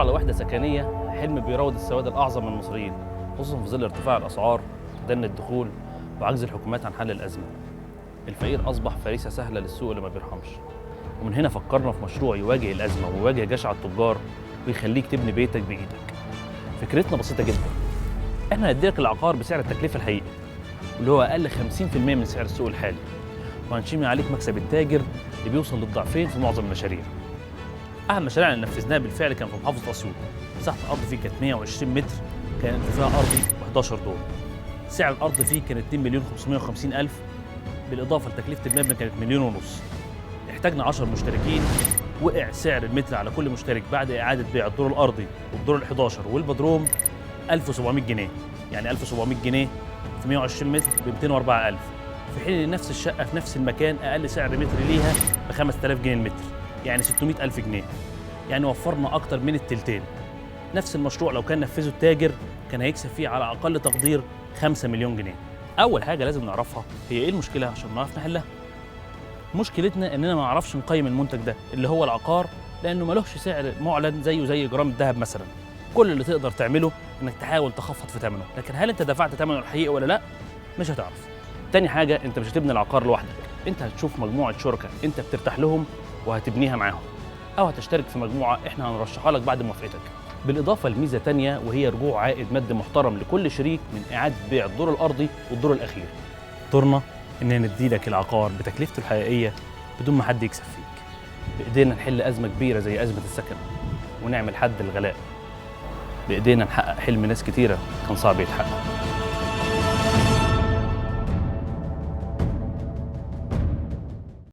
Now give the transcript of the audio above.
على وحدة سكنية حلم بيراود السواد الأعظم من المصريين، خصوصا في ظل ارتفاع الأسعار وتدني الدخول وعجز الحكومات عن حل الأزمة. الفقير أصبح فريسة سهلة للسوق اللي ما بيرحمش، ومن هنا فكرنا في مشروع يواجه الأزمة ويواجه جشع التجار ويخليك تبني بيتك بإيدك. فكرتنا بسيطة جدا، احنا هنديلك العقار بسعر التكلفة الحقيقي واللي هو أقل 50% من سعر السوق الحالي، وهنشيل عليك مكسب التاجر اللي بيوصل للضعفين في معظم المشاريع. أحد المشاريع اللي نفذناها بالفعل كان في محافظة أسيوط، مساحة الأرض فيه كانت 120 متر، كان ارتفاع أرضي 11 دور. سعر الأرض فيه كان 2.550.000، بالإضافة لتكلفة المبنى كانت 1.5 مليون. احتاجنا 10 مشتركين، وقع سعر المتر على كل مشترك بعد إعادة بيع الدور الأرضي والدور ال11 والبدروم 1700 جنيه، يعني 1700 جنيه في 120 متر ب 204,000، في حين ان نفس الشقة في نفس المكان أقل سعر متر ليها ب 5000 جنيه المتر، يعني 600,000 جنيه، يعني وفرنا أكتر من التلتين. نفس المشروع لو كان نفذه التاجر كان هيكسب فيه على أقل تقدير 5 مليون جنيه. أول حاجة لازم نعرفها هي إيه المشكلة عشان نعرف نحلها. مشكلتنا إننا ما نعرفش نقيم المنتج ده اللي هو العقار، لأنه ملوش سعر معلن زيه زي جرام الذهب مثلا. كل اللي تقدر تعمله إنك تحاول تخفض في ثمنه، لكن هل أنت دفعت ثمنه الحقيقي ولا لأ؟ مش هتعرف. تاني حاجة، أنت مش هتبني العقار لوحدك، أنت هتشوف مجموعة شركاء أنت بترتاح لهم وهتبنيها معاهم، أو هتشترك في مجموعة إحنا هنرشحها لك بعد موافقتك. بالإضافة لميزة تانية وهي رجوع عائد مادي محترم لكل شريك من إعادة بيع الدور الأرضي والدور الأخير. دورنا إننا نديلك العقار بتكلفته الحقيقية بدون ما حد يكسب فيك. بإيدينا نحل أزمة كبيرة زي أزمة السكن ونعمل حد الغلاء. بإيدينا نحقق حلم ناس كتيرة كان صعب يتحقق.